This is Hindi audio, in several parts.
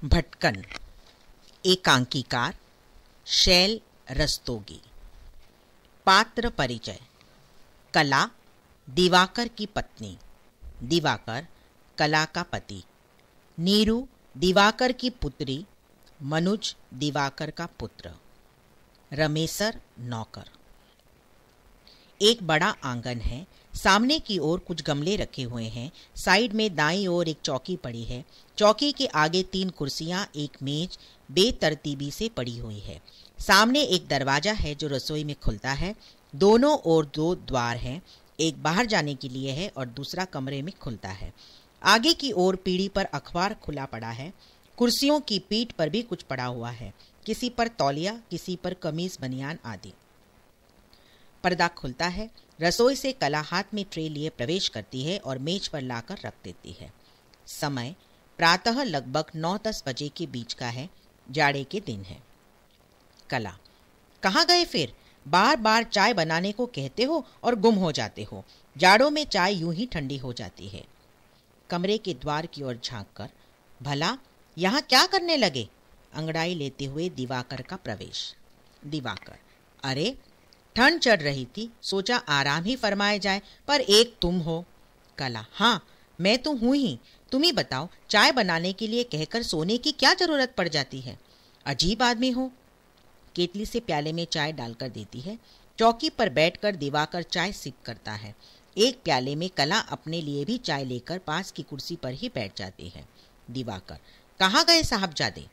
भटकन। एकांकीकार शैल रस्तोगी। पात्र परिचय। कला दिवाकर की पत्नी, दिवाकर कला का पति। नीरू दिवाकर की पुत्री, मनुज दिवाकर का पुत्र। रमेसर नौकर। एक बड़ा आंगन है। सामने की ओर कुछ गमले रखे हुए हैं। साइड में दाईं ओर एक चौकी पड़ी है। चौकी के आगे 3 कुर्सियां, एक मेज बेतरतीबी से पड़ी हुई है। सामने एक दरवाजा है जो रसोई में खुलता है। दोनों ओर 2 द्वार हैं, एक बाहर जाने के लिए है और दूसरा कमरे में खुलता है। आगे की ओर पीढ़ी पर अखबार खुला पड़ा है। कुर्सियों की पीठ पर भी कुछ पड़ा हुआ है, किसी पर तौलिया, किसी पर कमीज बनियान आदि। पर्दा खुलता है। रसोई से कला हाथ में ट्रे लिए प्रवेश करती है और मेज पर लाकर रख देती है। समय प्रातः लगभग 9-10 बजे के बीच का है। जाड़े के दिन है। कला: कहाँ गए फिर? बार बार चाय बनाने को कहते हो और गुम हो जाते हो। जाड़ों में चाय यूं ही ठंडी हो जाती है। कमरे के द्वार की ओर झांककर, भला यहाँ क्या करने लगे? अंगड़ाई लेते हुए दिवाकर का प्रवेश। दिवाकर: अरे ठंड चढ़ रही थी, सोचा आराम ही फरमाया जाए, पर एक तुम हो। कला: हाँ, मैं तो हूं ही। तुम ही बताओ, चाय बनाने के लिए कहकर सोने की क्या जरूरत पड़ जाती है? अजीब आदमी हो। केतली से प्याले में चाय डालकर देती है। चौकी पर बैठकर दिवाकर चाय सिप करता है। एक प्याले में कला अपने लिए भी चाय लेकर पास की कुर्सी पर ही बैठ जाती है। दिवाकर: कहाँ गए साहबजादे?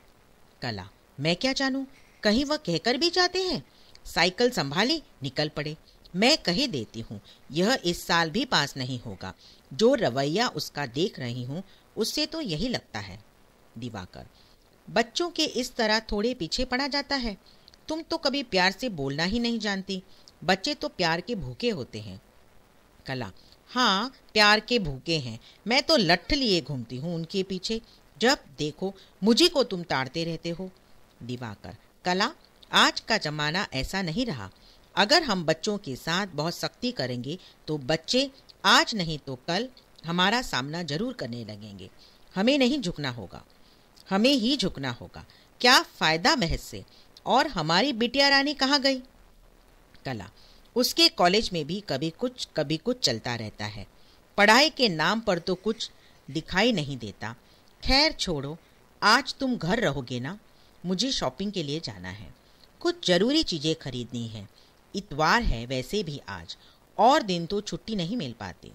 कला: मैं क्या जानूं, कहीं वह कहकर भी जाते हैं। साइकिल संभाली, निकल पड़े। मैं कही देती हूँ, यह इस साल भी पास नहीं होगा। जो रवैया उसका देख रही हूँ, उससे तो यही लगता है। दिवाकर: बच्चों के इस तरह थोड़े पीछे पड़ा जाता है। तुम तो कभी प्यार से बोलना ही नहीं जानती। बच्चे तो प्यार के भूखे होते हैं। कला: हाँ, प्यार के भूखे हैं। मैं तो लट्ठ लिए घूमती हूँ उनके पीछे। जब देखो मुझे को तुम ताड़ते रहते हो। दिवाकर: कला, आज का जमाना ऐसा नहीं रहा। अगर हम बच्चों के साथ बहुत सख्ती करेंगे तो बच्चे आज नहीं तो कल हमारा सामना जरूर करने लगेंगे। हमें नहीं झुकना होगा, हमें ही झुकना होगा। क्या फायदा महज से? और हमारी बिटिया रानी कहाँ गई? कला: उसके कॉलेज में भी कभी कुछ चलता रहता है। पढ़ाई के नाम पर तो कुछ दिखाई नहीं देता। खैर छोड़ो, आज तुम घर रहोगे ना? मुझे शॉपिंग के लिए जाना है, कुछ जरूरी चीजें खरीदनी है। इतवार है वैसे भी आज, और दिन तो छुट्टी नहीं मिल पाती।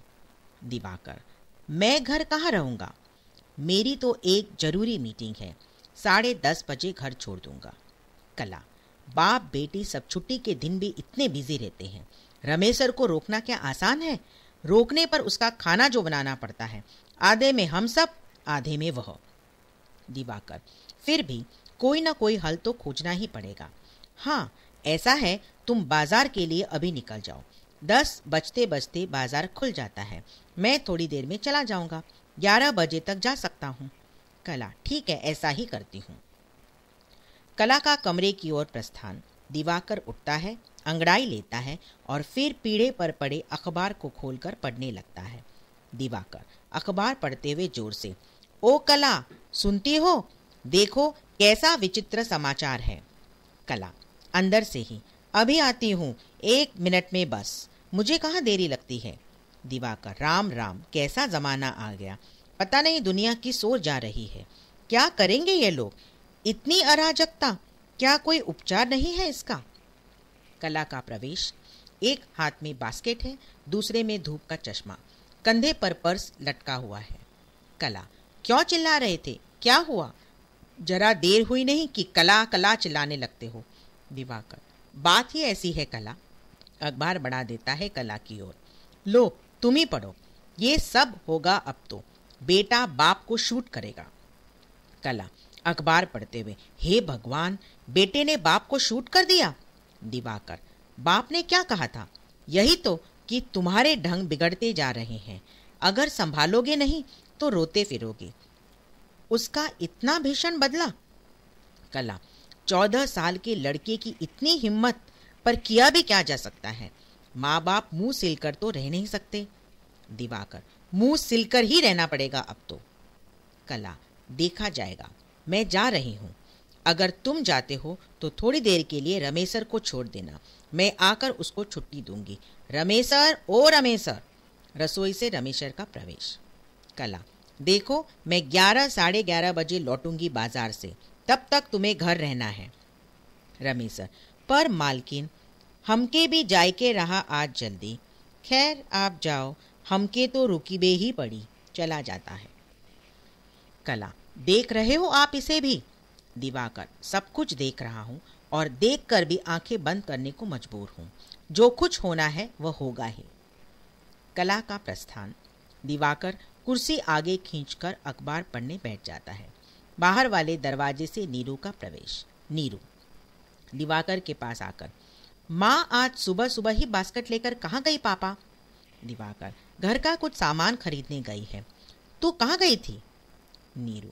दिवाकर: मैं घर कहाँ रहूंगा? मेरी तो एक जरूरी मीटिंग है, 10:30 बजे घर छोड़ दूंगा। कला: बाप बेटी सब छुट्टी के दिन भी इतने बिजी रहते हैं। रमेसर को रोकना क्या आसान है? रोकने पर उसका खाना जो बनाना पड़ता है, आधे में हम सब, आधे में वह। दिवाकर: फिर भी कोई ना कोई हल तो खोजना ही पड़ेगा। हाँ, ऐसा है, तुम बाजार के लिए अभी निकल जाओ। 10 बजते बजते बाजार खुल जाता है। मैं थोड़ी देर में चला जाऊंगा, 11 बजे तक जा सकता हूँ। कला: ठीक है, ऐसा ही करती हूँ। कला का कमरे की ओर प्रस्थान। दिवाकर उठता है, अंगड़ाई लेता है और फिर पीढ़े पर पड़े अखबार को खोलकर पढ़ने लगता है। दिवाकर अखबार पढ़ते हुए जोर से: ओ कला, सुनती हो? देखो कैसा विचित्र समाचार है। कला अंदर से ही: अभी आती हूँ, 1 मिनट में बस। मुझे कहाँ देरी लगती है। दिवाकर: राम राम, कैसा जमाना आ गया। पता नहीं दुनिया की सोर जा रही है। क्या करेंगे ये लोग? इतनी अराजकता, क्या कोई उपचार नहीं है इसका? कला का प्रवेश। एक हाथ में बास्केट है, दूसरे में धूप का चश्मा, कंधे पर पर्स लटका हुआ है। कला: क्यों चिल्ला रहे थे? क्या हुआ? जरा देर हुई नहीं कि कला कला चिल्लाने लगते हो। दिवाकर: बात ही ऐसी है कला। अखबार बढ़ा देता है कला की ओर। लो, तुम ही पढ़ो। ये सब होगा अब तो। बेटा बाप को शूट करेगा। कला अखबार पढ़ते हुए: हे भगवान, बेटे ने बाप को शूट कर दिया। दिवाकर: बाप ने क्या कहा था? यही तो कि तुम्हारे ढंग बिगड़ते जा रहे हैं। अगर संभालोगे नहीं तो रोते फिरोगे। उसका इतना भीषण बदला? कला: 14 साल के लड़के की इतनी हिम्मत, पर किया भी क्या जा सकता है? माँ बाप मुंह सिलकर तो रह नहीं सकते। दिवाकर: मुंह सिलकर ही रहना पड़ेगा अब तो। कला: देखा जाएगा। मैं जा रही हूँ। अगर तुम जाते हो तो थोड़ी देर के लिए रमेसर को छोड़ देना, मैं आकर उसको छुट्टी दूंगी। रमेसर, ओ रमेसर। रसोई से रमेसर का प्रवेश। कला, देखो मैं 11 साढ़े 11 बजे लौटूंगी बाजार से, तब तक तुम्हें घर रहना है। रमेसर, पर मालकिन हमके भी जाय के रहा आज जल्दी। खैर आप जाओ, हमके तो रुकीबे ही पड़ी। चला जाता है। कला, देख रहे हो आप इसे भी? दिवाकर, सब कुछ देख रहा हूँ और देख कर भी आंखें बंद करने को मजबूर हूँ। जो कुछ होना है वह होगा ही। कला का प्रस्थान। दिवाकर कुर्सी आगे खींचकर अखबार पढ़ने बैठ जाता है। बाहर वाले दरवाजे से नीरू का प्रवेश। नीरू दिवाकर के पास आकर, माँ आज सुबह सुबह ही बास्केट लेकर कहाँ गई पापा? दिवाकर, घर का कुछ सामान खरीदने गई है। तू कहाँ गई थी? नीरू,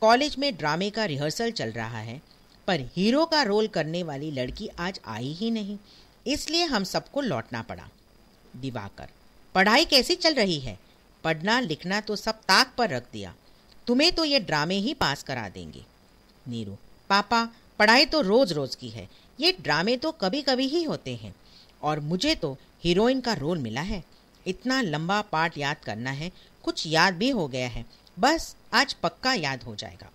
कॉलेज में ड्रामे का रिहर्सल चल रहा है, पर हीरो का रोल करने वाली लड़की आज आई ही नहीं, इसलिए हम सबको लौटना पड़ा। दिवाकर, पढ़ाई कैसी चल रही है? पढ़ना लिखना तो सब ताक पर रख दिया, तुम्हें तो ये ड्रामे ही पास करा देंगे। नीरू, पापा पढ़ाई तो रोज रोज की है, ये ड्रामे तो कभी कभी ही होते हैं, और मुझे तो हीरोइन का रोल मिला है। इतना लंबा पार्ट याद करना है, कुछ याद भी हो गया है, बस आज पक्का याद हो जाएगा।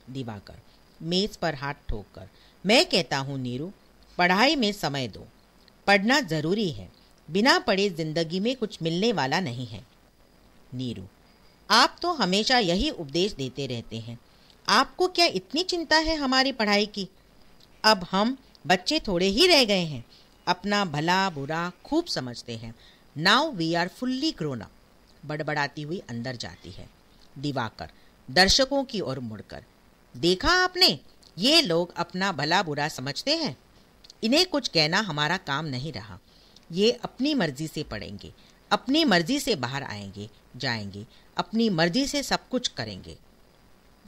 दिवाकर मेज पर हाथ ठोककर, मैं कहता हूँ नीरू, पढ़ाई में समय दो, पढ़ना जरूरी है, बिना पढ़े जिंदगी में कुछ मिलने वाला नहीं है। नीरू, आप तो हमेशा यही उपदेश देते रहते हैं, आपको क्या इतनी चिंता है हमारी पढ़ाई की? अब हम बच्चे थोड़े ही रह गए हैं, अपना भला बुरा खूब समझते हैं। Now we are fully grown up. बड़बड़ाती हुई अंदर जाती है। दिवाकर दर्शकों की ओर मुड़कर, देखा आपने, ये लोग अपना भला बुरा समझते हैं, इन्हें कुछ कहना हमारा काम नहीं रहा। ये अपनी मर्जी से पढ़ेंगे, अपनी मर्जी से बाहर आएंगे जाएंगे, अपनी मर्जी से सब कुछ करेंगे।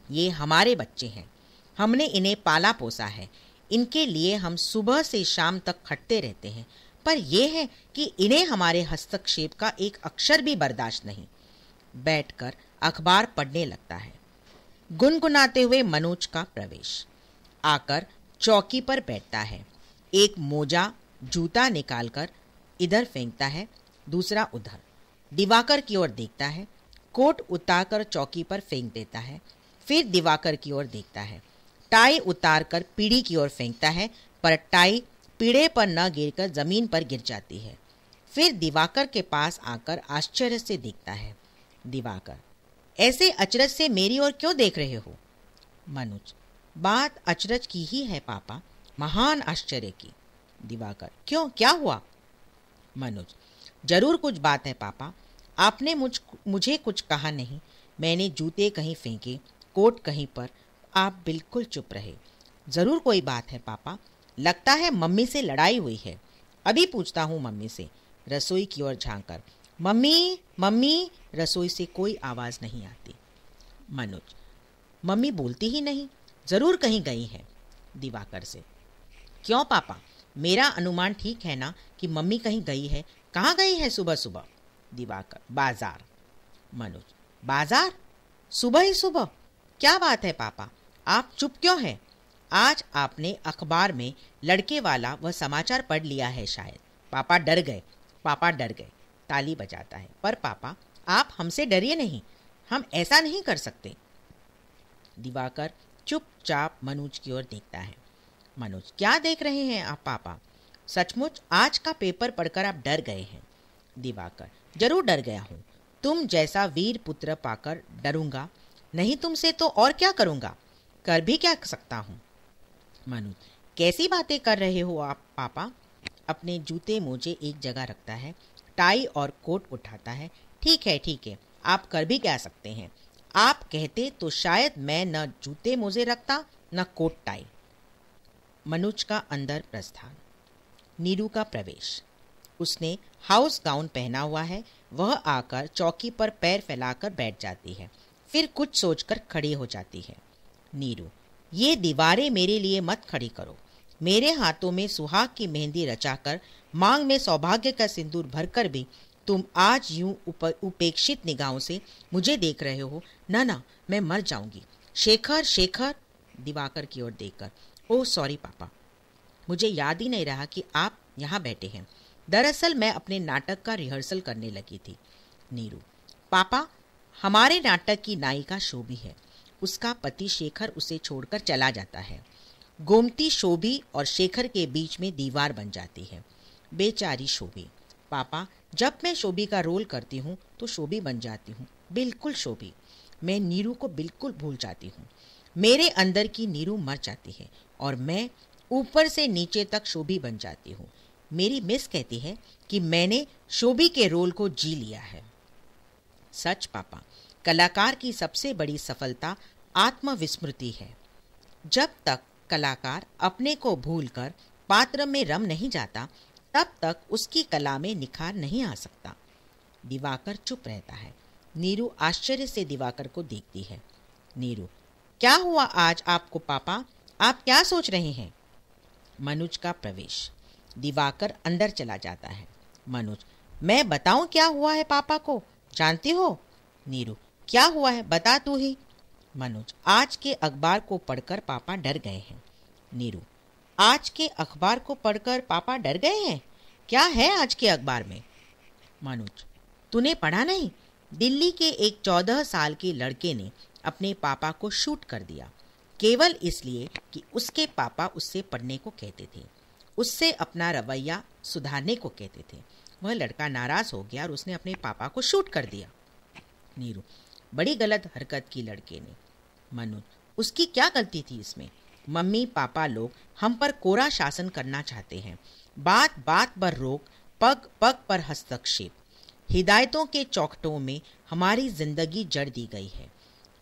ये हमारे बच्चे हैं, हमने इन्हें पाला पोसा है, इनके लिए हम सुबह से शाम तक खटते रहते हैं, पर यह है कि इन्हें हमारे हस्तक्षेप का एक अक्षर भी बर्दाश्त नहीं। बैठकर अखबार पढ़ने लगता है। गुनगुनाते हुए मनोज का प्रवेश। आकर चौकी पर बैठता है। एक मोजा जूता निकालकर इधर फेंकता है, दूसरा उधर। दिवाकर की ओर देखता है, कोट उतारकर चौकी पर फेंक देता है, फिर दिवाकर की ओर देखता है, टाई उतारकर पीढ़ी की ओर फेंकता है, पर टाई पीढ़े पर न गिरकर जमीन पर गिर जाती है। फिर दिवाकर के पास आकर आश्चर्य से देखता है। दिवाकर, ऐसे अचरज से मेरी ओर क्यों देख रहे हो? मनोज, बात अचरज की ही है पापा, महान आश्चर्य की। दिवाकर, क्यों, क्या हुआ? मनोज, जरूर कुछ बात है पापा, आपने मुझे कुछ कहा नहीं, मैंने जूते कहीं फेंके, कोट कहीं पर, आप बिल्कुल चुप रहे। जरूर कोई बात है पापा, लगता है मम्मी से लड़ाई हुई है, अभी पूछता हूँ मम्मी से। रसोई की ओर झांककर, मम्मी मम्मी, रसोई से कोई आवाज नहीं आती। मनोज, मम्मी बोलती ही नहीं, जरूर कहीं गई है। दिवाकर से, क्यों पापा, मेरा अनुमान ठीक है ना कि मम्मी कहीं गई है? कहाँ गई है सुबह सुबह? दिवाकर, बाजार। मनोज, बाजार? सुबह ही सुबह? क्या बात है पापा, आप चुप क्यों हैं? आज आपने अखबार में लड़के वाला वह समाचार पढ़ लिया है शायद। पापा डर गए, पापा डर गए। ताली बजाता है, पर पापा आप हमसे डरिए नहीं, हम ऐसा नहीं कर सकते। दिवाकर चुपचाप मनोज की ओर देखता है। मनोज, क्या देख रहे हैं आप पापा? सचमुच आज का पेपर पढ़कर आप डर गए हैं? दिवाकर, जरूर डर गया हूँ, तुम जैसा वीर पुत्र पाकर डरूंगा नहीं, तुमसे तो और क्या करूंगा, कर भी क्या सकता हूँ। मनोज, कैसी बातें कर रहे हो आप पापा? अपने जूते मोजे एक जगह रखता है, टाई और कोट उठाता है। ठीक है, आप कर भी क्या सकते हैं, आप कहते तो शायद मैं न जूते मोजे रखता न कोट टाई। मनोज का अंदर प्रस्थान। नीरू का प्रवेश। उसने हाउस गाउन पहना हुआ है, वह आकर चौकी पर पैर फैलाकर बैठ जाती है, फिर कुछ सोचकर खड़ी हो जाती है। नीरू, ये दीवारें मेरे लिए मत खड़ी करो, मेरे हाथों में सुहाग की मेहंदी रचाकर, मांग में सौभाग्य का सिंदूर भरकर भी तुम आज यूं उपेक्षित निगाहों से मुझे देख रहे हो। ना, मैं मर जाऊंगी, शेखर शेखर, दिवाकर की ओर देखकर। ओह सॉरी पापा, मुझे याद ही नहीं रहा कि आप यहाँ बैठे हैं। दरअसल मैं अपने नाटक का रिहर्सल करने लगी थी। नीरू, पापा, हमारे नाटक की नायिका शोभी है। उसका पति शेखर उसे छोड़कर चला जाता है। गोमती शोभी और शेखर के बीच में दीवार बन जाती है। बेचारी शोभी। पापा, जब मैं शोभी का रोल करती हूँ तो शोभी बन जाती हूँ, बिल्कुल शोभी। मैं नीरू को बिल्कुल भूल जाती हूँ। मेरे अंदर की नीरू मर जाती है और मैं ऊपर से नीचे तक शोभी बन जाती हूँ। मेरी मिस कहती है कि मैंने शोभी के रोल को जी लिया है। सच पापा, कलाकार की सबसे बड़ी सफलता आत्मविस्मृति है। जब तक कलाकार अपने को भूलकर पात्र में रम नहीं जाता, तब तक उसकी कला में निखार नहीं आ सकता। दिवाकर चुप रहता है। नीरू आश्चर्य से दिवाकर को देखती है। नीरू, क्या हुआ आज आपको पापा? आप क्या सोच रहे हैं? मनुज का प्रवेश। दिवाकर अंदर चला जाता है। मनुज, मैं बताऊं क्या हुआ है पापा को? जानती हो? नीरू, क्या हुआ है, बता तू ही। मनुज, आज के अखबार को पढ़कर पापा डर गए हैं। नीरू, आज के अखबार को पढ़कर पापा डर गए हैं? क्या है आज के अखबार में? मनुज, तूने पढ़ा नहीं? दिल्ली के एक 14 साल के लड़के ने अपने पापा को शूट कर दिया, केवल इसलिए कि उसके पापा उससे पढ़ने को कहते थे, उससे अपना रवैया सुधारने को कहते थे। वह लड़का नाराज हो गया और उसने अपने पापा को शूट कर दिया। नीरू, बड़ी गलत हरकत की लड़के ने। मनुज, उसकी क्या गलती थी इसमें? मम्मी पापा लोग हम पर कोरा शासन करना चाहते हैं। बात बात पर रोक, पग पग पर हस्तक्षेप। हिदायतों के चौखटों में हमारी जिंदगी जड़ दी गई है।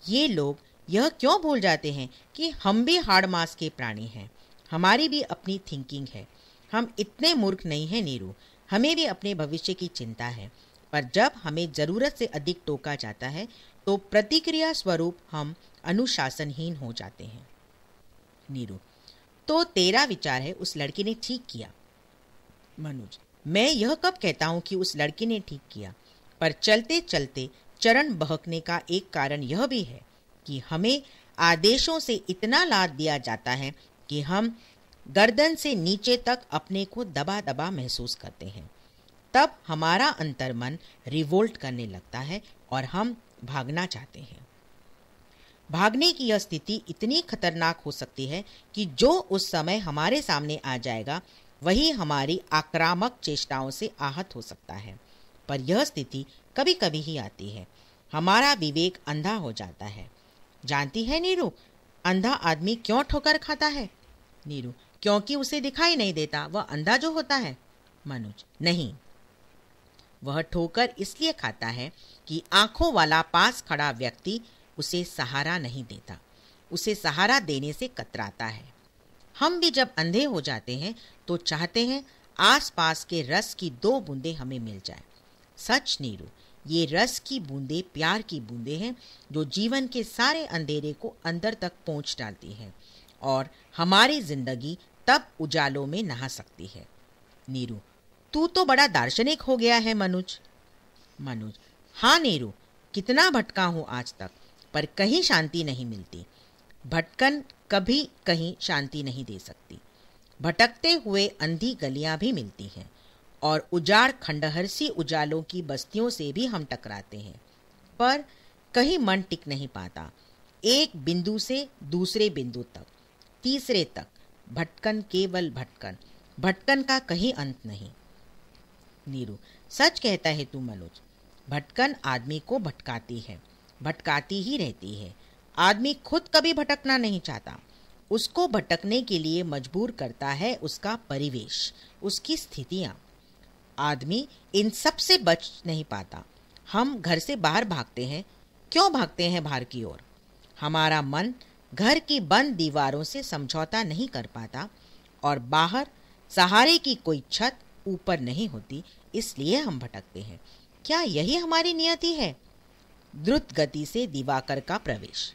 ये लोग यह क्यों भूल जाते हैं कि हम भी हाड़ मास के प्राणी हैं। हमारी भी अपनी थिंकिंग है। हम इतने मूर्ख नहीं हैं नीरू। हमें भी अपने भविष्य की चिंता है, पर जब हमें जरूरत से अधिक टोका जाता है तो प्रतिक्रिया स्वरूप हम अनुशासनहीन हो जाते हैं। नीरू, तो तेरा विचार है उस लड़की ने ठीक किया? मनुज, मैं यह कब कहता हूं कि उस लड़की ने ठीक किया, पर चलते चलते चरण बहकने का एक कारण यह भी है कि हमें आदेशों से इतना लाद दिया जाता है कि हम गर्दन से नीचे तक अपने को दबा दबा महसूस करते हैं। तब हमारा अंतर्मन रिवोल्ट करने लगता है और हम भागना चाहते हैं। भागने की यह स्थिति इतनी खतरनाक हो सकती है कि जो उस समय हमारे सामने आ जाएगा वही हमारी आक्रामक चेष्टाओं से आहत हो सकता है। पर यह स्थिति कभी कभी ही आती है। हमारा विवेक अंधा हो जाता है। जानती है नीरू, अंधा आदमी क्यों ठोकर खाता है? नीरू, क्योंकि उसे दिखाई नहीं देता, वह अंधा जो होता है। मनुज, नहीं, वह ठोकर इसलिए खाता है कि आंखों वाला पास खड़ा व्यक्ति उसे सहारा नहीं देता, उसे सहारा देने से कतराता है। हम भी जब अंधे हो जाते हैं तो चाहते हैं आसपास के रस की 2 बूंदें हमें मिल जाए। सच नीरू, ये रस की बूंदें प्यार की बूंदें हैं जो जीवन के सारे अंधेरे को अंदर तक पहुंच डालती हैं और हमारी जिंदगी तब उजालों में नहा सकती है। नीरू, तू तो बड़ा दार्शनिक हो गया है मनुज। मनुज, हाँ नीरू, कितना भटका हूं आज तक, पर कहीं शांति नहीं मिलती। भटकन कभी कहीं शांति नहीं दे सकती। भटकते हुए अंधी गलियां भी मिलती हैं और उजाड़ खंडहरसी उजालों की बस्तियों से भी हम टकराते हैं, पर कहीं मन टिक नहीं पाता। एक बिंदु से दूसरे बिंदु तक, तीसरे तक भटकन, केवल भटकन। भटकन का कहीं अंत नहीं। नीरू, सच कहता है तू मनोज। भटकन आदमी को भटकाती है, भटकाती ही रहती है। आदमी खुद कभी भटकना नहीं चाहता, उसको भटकने के लिए मजबूर करता है उसका परिवेश, उसकी स्थितियां। आदमी इन सब से बच नहीं पाता। हम घर से बाहर भागते हैं। क्यों भागते हैं बाहर की ओर? हमारा मन घर की बंद दीवारों से समझौता नहीं कर पाता और बाहर सहारे की कोई छत ऊपर नहीं होती, इसलिए हम भटकते हैं। क्या यही हमारी नियति है? द्रुत गति से दिवाकर का प्रवेश।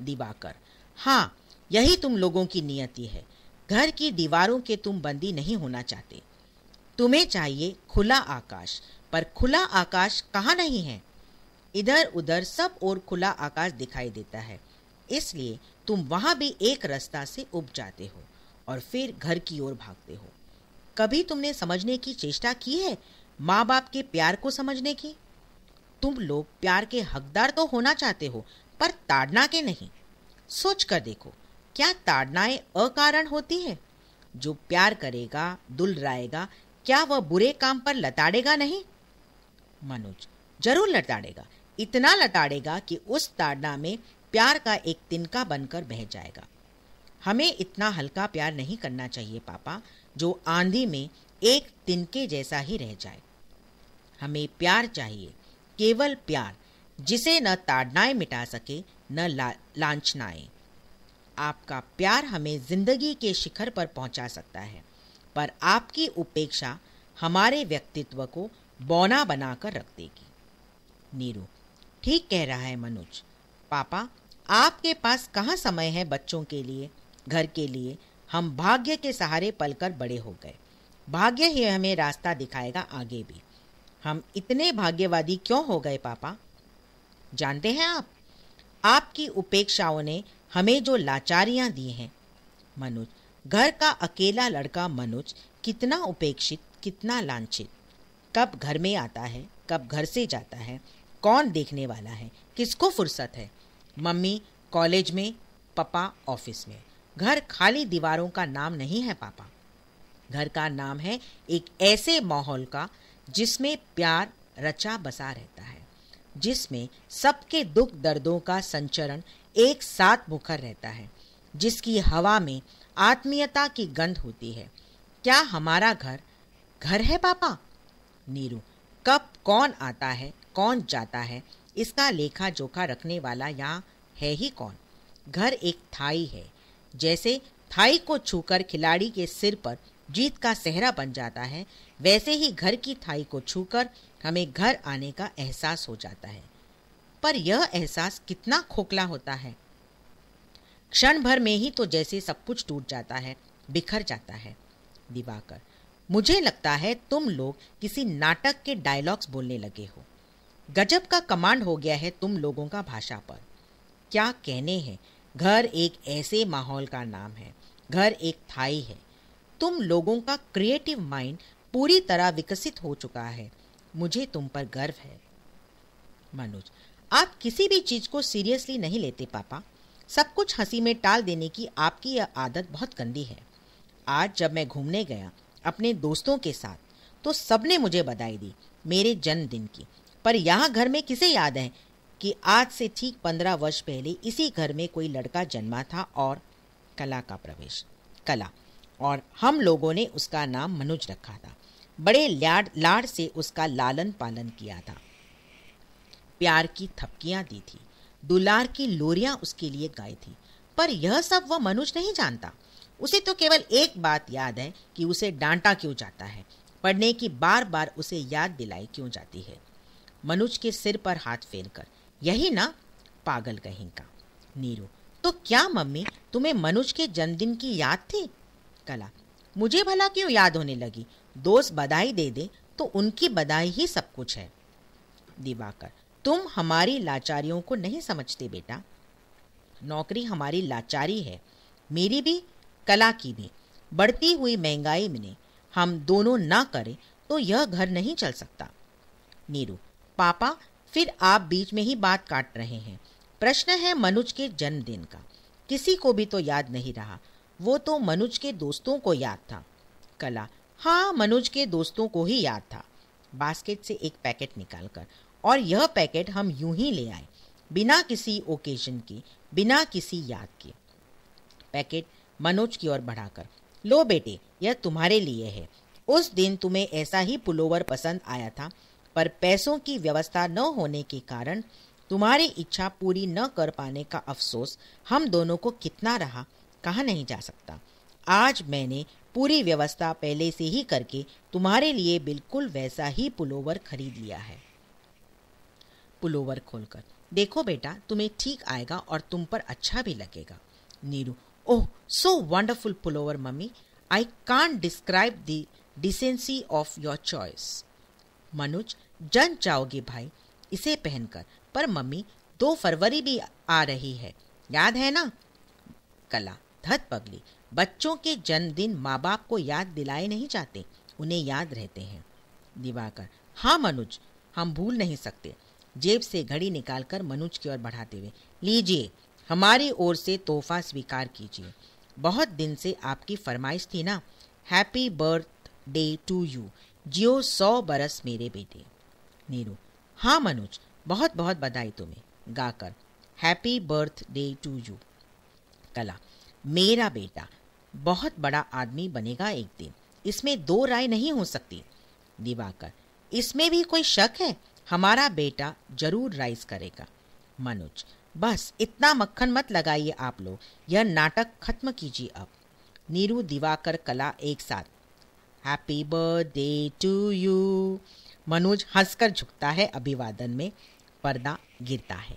दिवाकर, हाँ, यही तुम लोगों की नियति है। घर की दीवारों के तुम बंदी नहीं होना चाहते। तुम्हें चाहिए खुला आकाश, पर खुला आकाश कहाँ नहीं है। इधर उधर सब ओर खुला आकाश दिखाई देता है, इसलिए तुम वहां भी एक रास्ता से उब जाते हो और फिर घर की ओर भागते हो। कभी तुमने समझने की चेष्टा की है माँ बाप के प्यार को समझने की? तुम लोग प्यार के हकदार तो होना चाहते हो, पर ताड़ना के नहीं। सोच कर देखो, क्या ताड़नाएं अकारण होती है? जो प्यार करेगा, दुलराएगा, क्या वह बुरे काम पर लताड़ेगा नहीं? मनोज, जरूर लताड़ेगा। इतना लताड़ेगा कि उस ताड़ना में प्यार का एक तिनका बनकर बह जाएगा। हमें इतना हल्का प्यार नहीं करना चाहिए पापा, जो आंधी में एक तिनके जैसा ही रह जाए। हमें प्यार चाहिए, केवल प्यार, जिसे न ताड़नाएं मिटा सके न लांछनाएं। आपका प्यार हमें जिंदगी के शिखर पर पहुंचा सकता है, पर आपकी उपेक्षा हमारे व्यक्तित्व को बौना बनाकर रख देगी। नीरू, ठीक कह रहा है मनोज। पापा, आपके पास कहाँ समय है बच्चों के लिए, घर के लिए? हम भाग्य के सहारे पलकर बड़े हो गए। भाग्य ही हमें रास्ता दिखाएगा आगे भी। हम इतने भाग्यवादी क्यों हो गए पापा? जानते हैं आप, आपकी उपेक्षाओं ने हमें जो लाचारियां दी हैं। मनोज, घर का अकेला लड़का मनोज कितना उपेक्षित, कितना लांछित। कब घर में आता है, कब घर से जाता है, कौन देखने वाला है, किसको फुर्सत है? मम्मी कॉलेज में, पापा ऑफिस में। घर खाली दीवारों का नाम नहीं है पापा। घर का नाम है एक ऐसे माहौल का जिसमें प्यार रचा बसा रहता है, जिसमें सबके दुख दर्दों का संचरण एक साथ मुखर रहता है, जिसकी हवा में आत्मीयता की गंध होती है। क्या हमारा घर घर है पापा? नीरू, कब कौन आता है, कौन जाता है, इसका लेखा जोखा रखने वाला यहाँ है ही कौन? घर एक थाई है। जैसे थाई को छूकर खिलाड़ी के सिर पर जीत का सेहरा बन जाता है, वैसे ही घर की थाई को छूकर हमें घर आने का एहसास हो जाता है। पर यह एहसास कितना खोखला होता है। क्षण भर में ही तो जैसे सब कुछ टूट जाता है, बिखर जाता है। दिवाकर, मुझे लगता है तुम लोग किसी नाटक के डायलॉग्स बोलने लगे हो। गजब का कमांड हो गया है तुम लोगों का भाषा पर। क्या कहने हैं, घर एक ऐसे माहौल का नाम है, घर एक थाई है। तुम लोगों का क्रिएटिव माइंड पूरी तरह विकसित हो चुका है। मुझे तुम पर गर्व है। मनोज, आप किसी भी चीज को सीरियसली नहीं लेते पापा। सब कुछ हंसी में टाल देने की आपकी यह आदत बहुत गंदी है। आज जब मैं घूमने गया अपने दोस्तों के साथ, तो सबने मुझे बधाई दी मेरे जन्मदिन की। पर यहाँ घर में किसे याद है कि आज से ठीक 15 वर्ष पहले इसी घर में कोई लड़का जन्मा था और कला का प्रवेश, कला, और हम लोगों ने उसका नाम मनोज रखा था। बड़े लाड से उसका लालन पालन किया था। प्यार की थपकियां दी थी, दुलार की लोरियां उसके लिए गाई थी। पर यह सब वह मनोज नहीं जानता। उसे तो केवल एक बात याद है कि उसे डांटा क्यों जाता है, पढ़ने की बार बार उसे याद दिलाई क्यों जाती है। मनोज के सिर पर हाथ फेरकर, यही ना, पागल कहीं का। नीरू, तो क्या मम्मी तुम्हें मनोज के जन्मदिन की याद थी? कला, मुझे भला क्यों याद होने लगी? दोस्त बधाई दे दे तो उनकी बधाई ही सब कुछ है। दिवाकर, तुम हमारी लाचारियों को नहीं समझते बेटा। नौकरी हमारी लाचारी है, मेरी भी, कला की भी। बढ़ती हुई महंगाई में हम दोनों ना करें तो यह घर नहीं चल सकता। नीरू, पापा फिर आप बीच में ही बात काट रहे हैं। प्रश्न है मनोज के जन्मदिन का। किसी को भी तो याद नहीं रहा। वो तो मनोज के दोस्तों को याद था। कला, हाँ, मनोज के दोस्तों को ही याद था। बास्केट से एक पैकेट निकालकर, और यह पैकेट हम यूं ही ले आए, बिना किसी ओकेजन की, बिना किसी याद के। पैकेट मनोज की ओर बढ़ाकर, लो बेटे, यह तुम्हारे लिए है। उस दिन तुम्हें ऐसा ही पुलोवर पसंद आया था, पर पैसों की व्यवस्था न होने के कारण तुम्हारी इच्छा पूरी न कर पाने का अफसोस हम दोनों को कितना रहा, कहा नहीं जा सकता। आज मैंने पूरी व्यवस्था पहले से ही करके तुम्हारे लिए बिल्कुल वैसा ही पुलोवर खरीद लिया है। पुलोवर खोलकर, देखो बेटा, तुम्हें ठीक आएगा और तुम पर अच्छा भी लगेगा। Neeru, oh, so wonderful pullover mummy, I can't describe the decency of your choice. Manoj, जन जाओगे भाई इसे पहनकर। पर मम्मी, 2 फरवरी भी आ रही है, याद है ना? कला, धत पगली, बच्चों के जन्मदिन माँ बाप को याद दिलाए नहीं जाते, उन्हें याद रहते हैं। दिवाकर, हाँ मनुज, हम भूल नहीं सकते। जेब से घड़ी निकालकर मनुज की ओर बढ़ाते हुए, लीजिए, हमारी ओर से तोहफा स्वीकार कीजिए। बहुत दिन से आपकी फरमाइश थी ना। हैप्पी बर्थडे टू यू, जियो 100 बरस मेरे बेटे। नीरू, हाँ मनुज, बहुत बहुत बधाई तुम्हें। गाकर, हैप्पी बर्थडे टू यू। कला, मेरा बेटा बहुत बड़ा आदमी बनेगा एक दिन, इसमें दो राय नहीं हो सकती। दिवाकर, इसमें भी कोई शक है? हमारा बेटा जरूर राइज करेगा। मनोज, बस इतना मक्खन मत लगाइए आप लोग, यह नाटक खत्म कीजिए अब। नीरू, दिवाकर, कला एक साथ, happy birthday to you. Manoj हंसकर झुकता है अभिवादन में, पर्दा गिरता है।